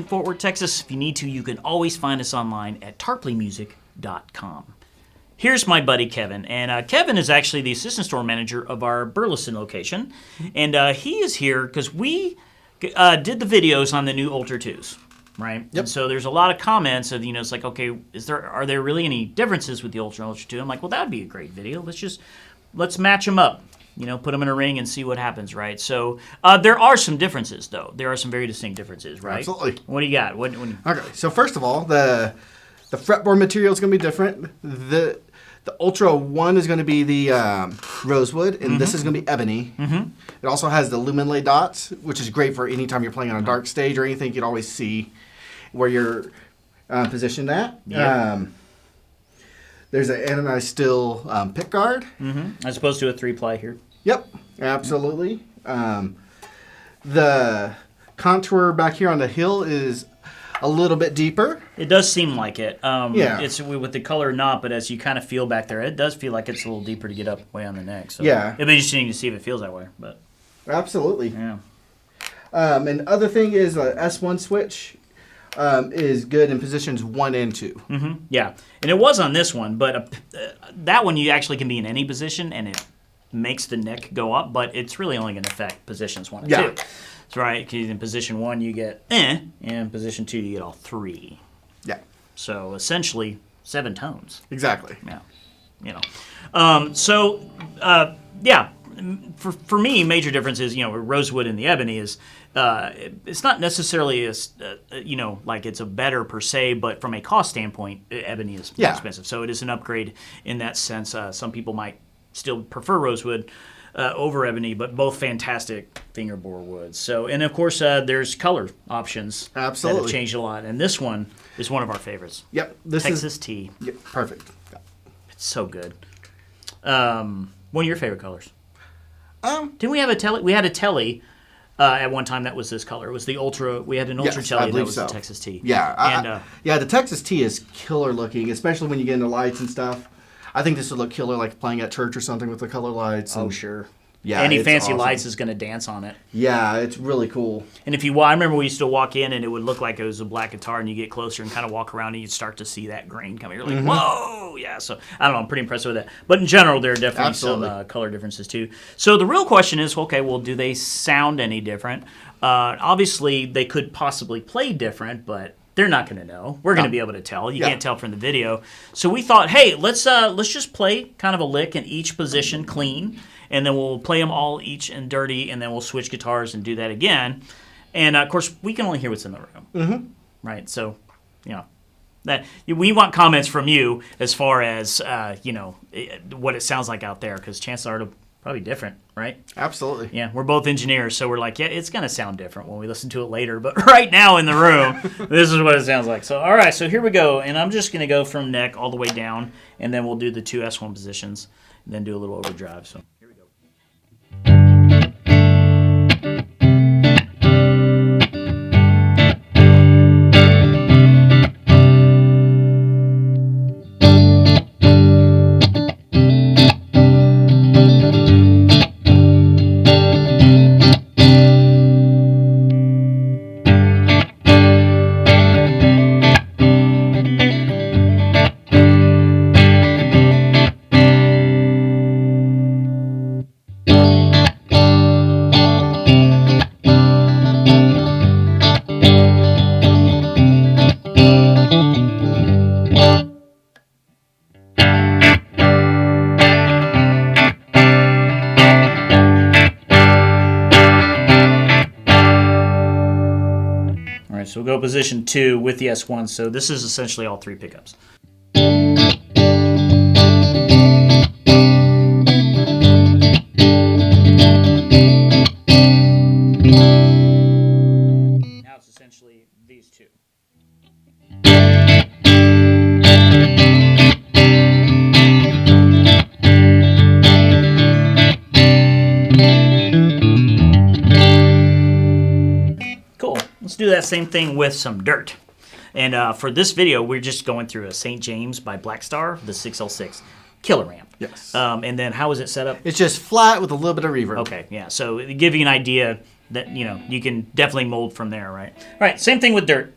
Fort Worth, Texas. If you need to, you can always find us online at tarpleymusic.com. Here's my buddy Kevin, and Kevin is actually the assistant store manager of our Burleson location, and he is here because we did the videos on the new Ultra 2s, right? Yep. And so there's a lot of comments of, it's like, okay, are there really any differences with the Ultra and Ultra 2? I'm like, well, that would be a great video. Let's match them up, put them in a ring and see what happens, right? So there are some differences, though. There are some very distinct differences, right? Absolutely. What do you got? Okay, so first of all, the fretboard material is going to be different. The Ultra 1 is going to be the rosewood, and this is going to be ebony. It also has the luminlay dots, which is great for any time you're playing on a dark stage or anything. You can always see where you're positioned at. Yeah. There's an anodized steel pick guard. As opposed to a 3-ply here. Yep, absolutely. The contour back here on the hill is a little bit deeper. It does seem like it. Yeah. It's with the color not, but as you kind of feel back there, it does feel like it's a little deeper to get up way on the neck. So yeah. It'd be interesting to see if it feels that way. But absolutely. Yeah. And the other thing is the S1 switch is good in positions 1 and 2. Yeah. And it was on this one, but that one you actually can be in any position, and it makes the neck go up, but it's really only going to affect positions 1 and 2. That's right, because in position 1 you get and in position 2 you get all 3. Yeah. So essentially 7 tones. Exactly. Yeah. Yeah. For me, major difference is, rosewood and the ebony is, it's not necessarily like it's a better per se, but from a cost standpoint, ebony is more expensive. So it is an upgrade in that sense. Some people might still prefer rosewood over ebony, but both fantastic fingerboard woods. So, and of course, there's color options that have changed a lot. And this one is one of our favorites. Yep. Texas T. Yep, perfect. It's so good. One of your favorite colors? Didn't we have a telly? We had a telly at one time that was this color. It was the Ultra. We had an Ultra telly that was the Texas T. Yeah. The Texas T is killer looking, especially when you get into lights and stuff. I think this would look killer, like playing at church or something with the color lights. Oh, sure. Yeah, any fancy awesome. lights is going to dance on it. Yeah, it's really cool. And I remember we used to walk in and it would look like it was a black guitar, and you get closer and kind of walk around and you'd start to see that grain coming. You're like, whoa! Yeah, so I don't know, I'm pretty impressed with that. But in general, there are definitely some color differences too. So the real question is, okay, well, do they sound any different? Obviously, they could possibly play different, but they're not going to know. We're going to be able to tell. You can't tell from the video. So we thought, hey, let's just play kind of a lick in each position clean, and then we'll play them all each and dirty, and then we'll switch guitars and do that again. And, of course, we can only hear what's in the room. Right? So, that we want comments from you as far as, what it sounds like out there, because chances are it'll probably different, right? Absolutely. Yeah, we're both engineers, so we're like, it's going to sound different when we listen to it later. But right now in the room, this is what it sounds like. So, all right, so here we go. And I'm just going to go from neck all the way down, and then we'll do the 2 S1 positions, and then do a little overdrive. So here we go. So we'll go position 2 with the S1. So this is essentially all 3 pickups. Now it's essentially these 2. Let's do that same thing with some dirt. And for this video, we're just going through a St. James by Blackstar, the 6L6. Killer amp. Yes. And then how is it set up? It's just flat with a little bit of reverb. Okay, yeah. So to give you an idea that, you can definitely mold from there, right? All right, same thing with dirt.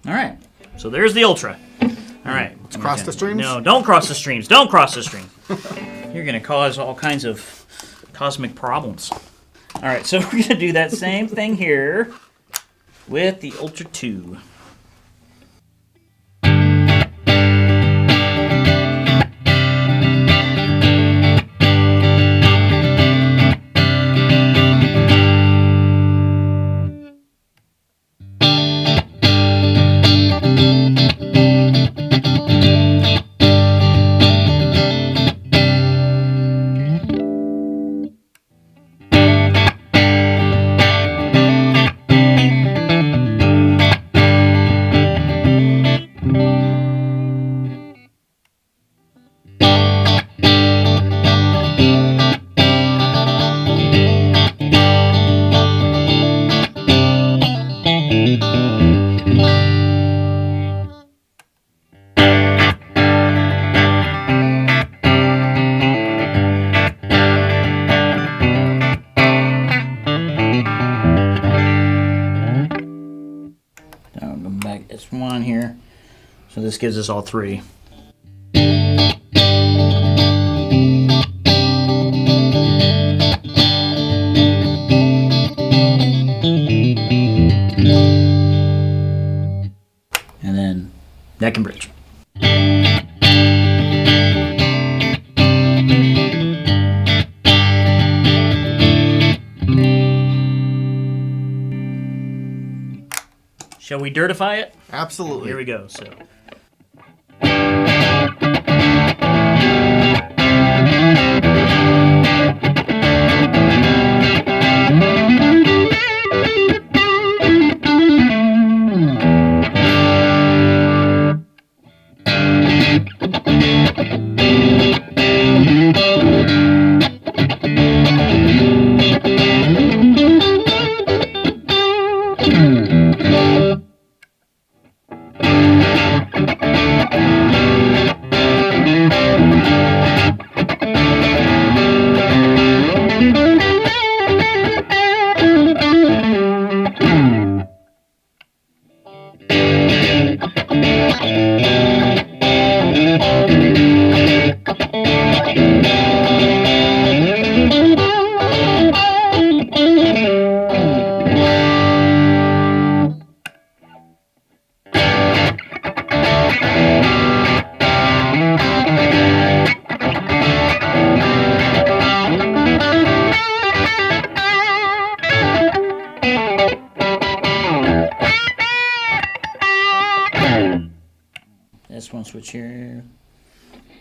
All right, so there's the Ultra. All right. Let's cross the streams? No, don't cross the streams. Don't cross the stream. You're going to cause all kinds of cosmic problems. All right, so we're going to do that same thing here with the Ultra 2. One here. So this gives us all three. And then neck and bridge. Shall we dirtify it? Absolutely. Here we go. So. This one switch here.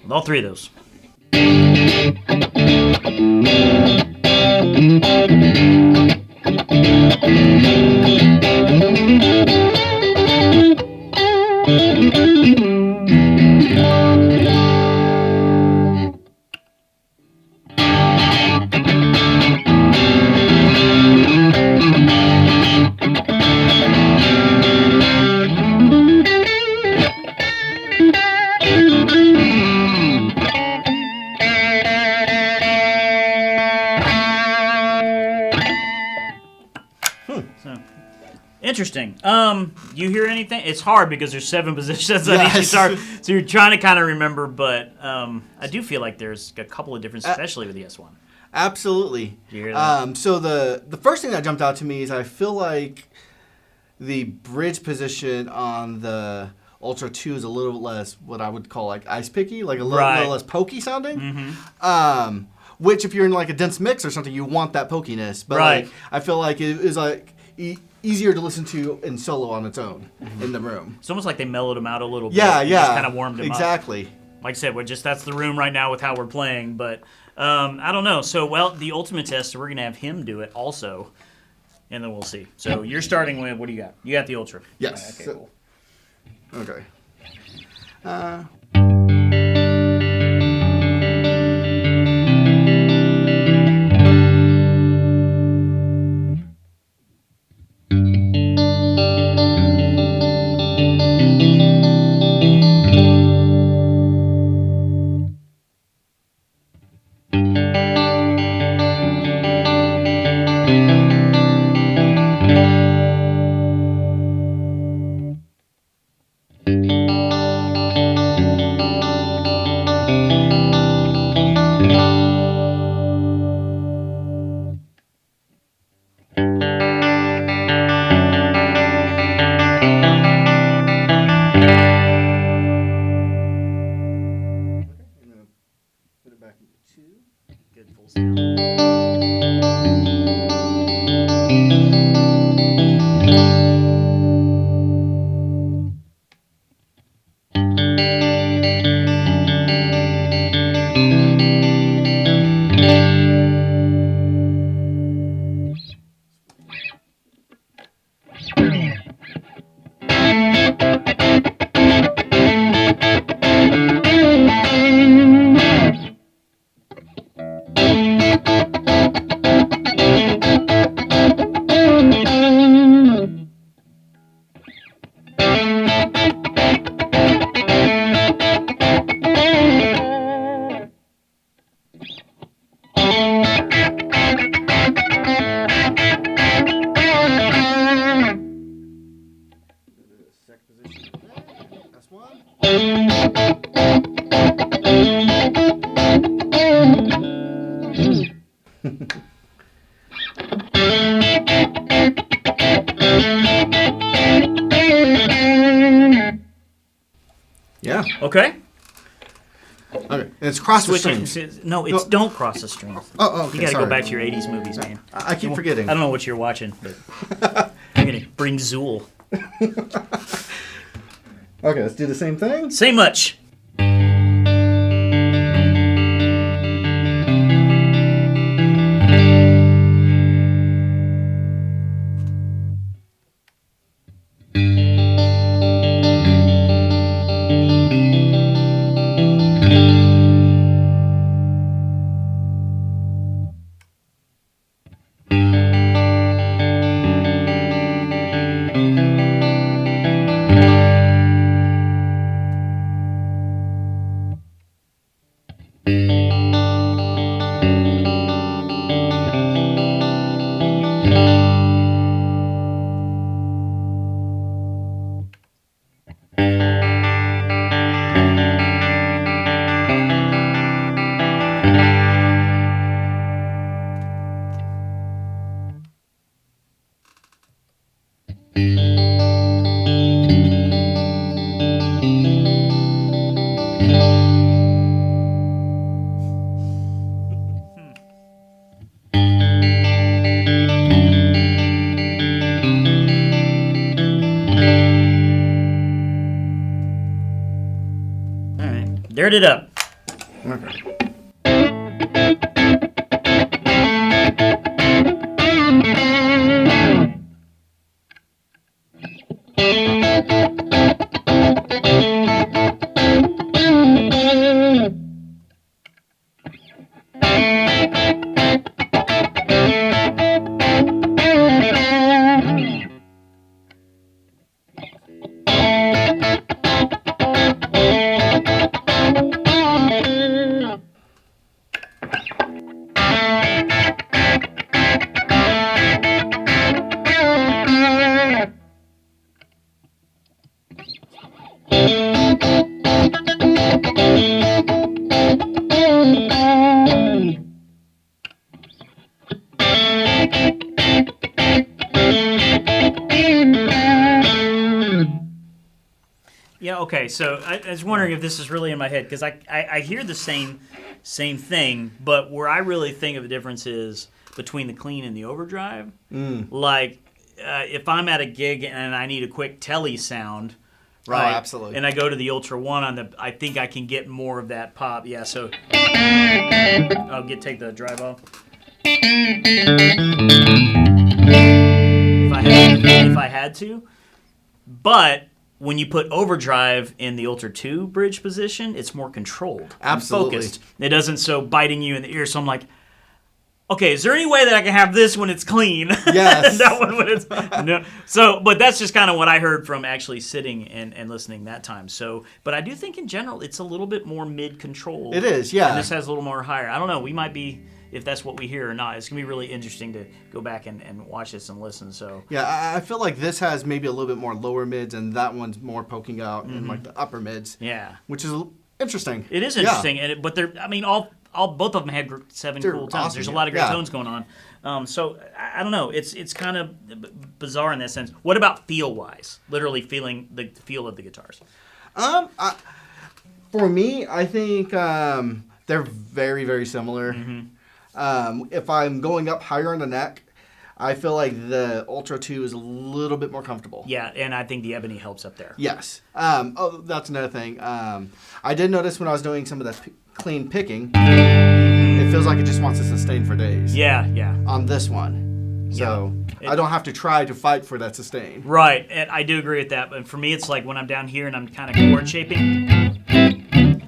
With all three of those. Interesting. You hear anything? It's hard because there's 7 positions on each guitar, so you're trying to kind of remember. But I do feel like there's a couple of differences, especially with the S1. Absolutely. Do you hear that? So the first thing that jumped out to me is I feel like the bridge position on the Ultra 2 is a little less what I would call like ice picky, like a little less pokey sounding. Mm-hmm. Which if you're in like a dense mix or something, you want that pokiness. But like, I feel like it is like easier to listen to in solo on its own in the room. It's almost like they mellowed them out a little bit. Yeah. Just kind of warmed them up. Exactly. Like I said, that's the room right now with how we're playing. But I don't know. So, the Ultimate Tester, we're going to have him do it also. And then we'll see. So you're starting with, what do you got? You got the Ultra. Yes. Right, okay, cool. Okay. 2. Good full sound. Yeah. Okay. Okay. It's cross the Switching. strings. No, it's don't cross the strings. Oh, okay. You got to sorry. go back to your 80s movies, man. I keep forgetting. I don't know what you're watching, but I'm going to bring Zool. Okay, let's do the same thing. Say much. Dirt it up. Okay. Yeah, okay, so I was wondering if this is really in my head, because I hear the same thing, but where I really think of the difference is between the clean and the overdrive. Like, if I'm at a gig and I need a quick telly sound, right? Oh, absolutely. And I go to the Ultra 1 I think I can get more of that pop. Yeah, so I'll take the drive off. If I had to. But when you put overdrive in the Ultra 2 bridge position, it's more controlled. Absolutely. And focused. It doesn't so biting you in the ear. So I'm like, okay, is there any way that I can have this when it's clean? Yes. And that one when it's no. So, but that's just kind of what I heard from actually sitting and listening that time. So, but I do think in general it's a little bit more mid-controlled. It is, yeah. And this has a little more higher. I don't know. We might be, if that's what we hear or not. It's gonna be really interesting to go back and watch this and listen. So yeah, I feel like this has maybe a little bit more lower mids, and that one's more poking out in like the upper mids. Yeah, which is interesting. It is interesting, and but they're. I mean, both of them had seven They're cool tones. awesome, There's a lot of great yeah. tones going on. So I don't know. It's kind of bizarre in that sense. What about feel wise? Literally feeling the feel of the guitars. For me, I think They're very, very similar. If I'm going up higher on the neck, I feel like the Ultra 2 is a little bit more comfortable. Yeah, and I think the ebony helps up there. Yes. That's another thing. I did notice when I was doing some of the clean picking, it feels like it just wants to sustain for days. Yeah, yeah. On this one. So I don't have to try to fight for that sustain. Right, and I do agree with that. But for me, it's like when I'm down here and I'm kind of chord shaping,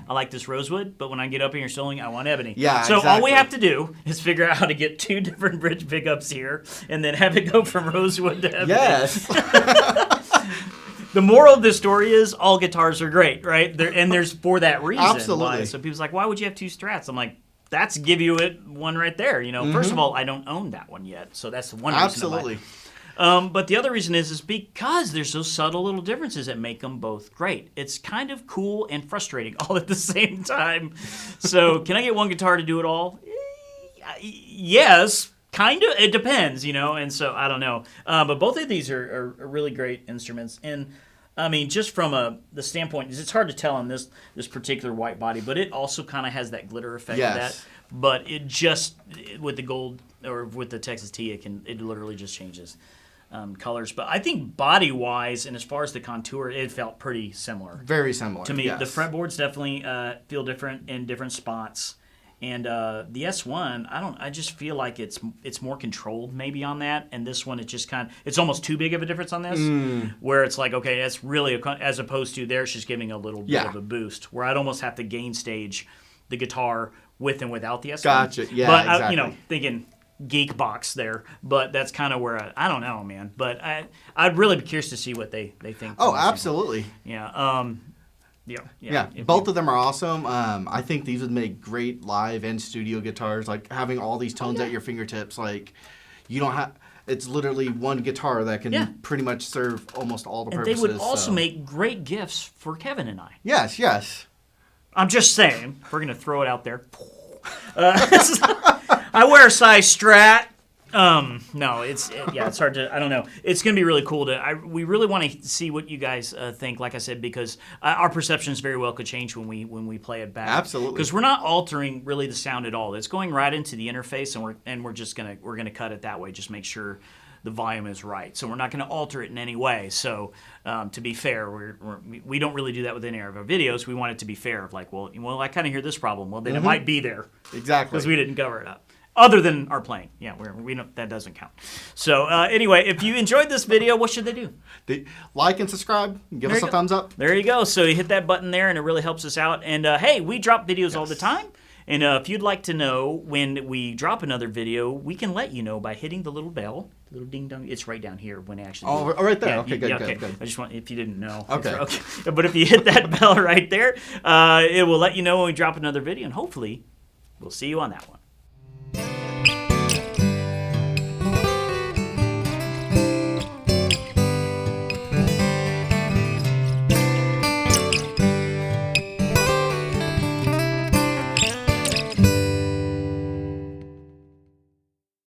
I like this rosewood, but when I get up here soloing, I want ebony. Yeah, so exactly. all we have to do is figure out how to get 2 different bridge pickups here and then have it go from rosewood to ebony. Yes. The moral of this story is all guitars are great, right? And there's for that reason. Absolutely. Why. So people's like, why would you have 2 Strats? I'm like, that's give you it one right there. You know, first of all, I don't own that one yet, so that's one reason. Absolutely. But the other reason is because there's those subtle little differences that make them both great. It's kind of cool and frustrating all at the same time. So can I get one guitar to do it all? Yes, kind of. It depends, you know. And so I don't know. But both of these are really great instruments. And I mean, just from the standpoint, it's hard to tell on this particular white body, but it also kind of has that glitter effect of that. But it just, with the gold or with the Texas T, it literally just changes colors. But I think body-wise, and as far as the contour, it felt pretty similar. Very similar. To me, yes. The fretboards definitely feel different in different spots. And the S1, I just feel like it's more controlled maybe on that. And this one, it's almost too big of a difference on this, where it's like, okay, that's really, as opposed to there's just giving a little bit of a boost, where I'd almost have to gain stage the guitar with and without the S1. Gotcha, yeah, but exactly. Thinking geek box there, but that's kind of where I don't know, man. But I'd really be curious to see what they think. Oh, absolutely. Yeah. Yeah. Both of them are awesome. I think these would make great live and studio guitars. Like having all these tones at your fingertips. Like you don't have. It's literally one guitar that can pretty much serve almost all the purposes. And they would also make great gifts for Kevin and I. Yes. Yes. I'm just saying. We're gonna throw it out there. I wear a size Strat. No, it's hard to. I don't know. It's gonna be really cool we really want to see what you guys think. Like I said, because our perceptions very well could change when we play it back. Absolutely. Because we're not altering really the sound at all. It's going right into the interface, and we're gonna cut it that way. Just make sure the volume is right. So we're not gonna alter it in any way. So to be fair, we don't really do that with any of our videos. We want it to be fair. Of like, well, I kind of hear this problem. Well, then it might be there. Exactly. Because we didn't cover it up. Other than our playing. Yeah, we don't, that doesn't count. So anyway, if you enjoyed this video, what should they do? Like and subscribe. Give us a thumbs up. There you go. So you hit that button there, and it really helps us out. And hey, we drop videos all the time. And if you'd like to know when we drop another video, we can let you know by hitting the little bell. The little ding dong. It's right down here when actually. Oh, right there. Yeah, okay, good. I just want, if you didn't know. Okay. Okay. But if you hit that bell right there, it will let you know when we drop another video, and hopefully we'll see you on that one.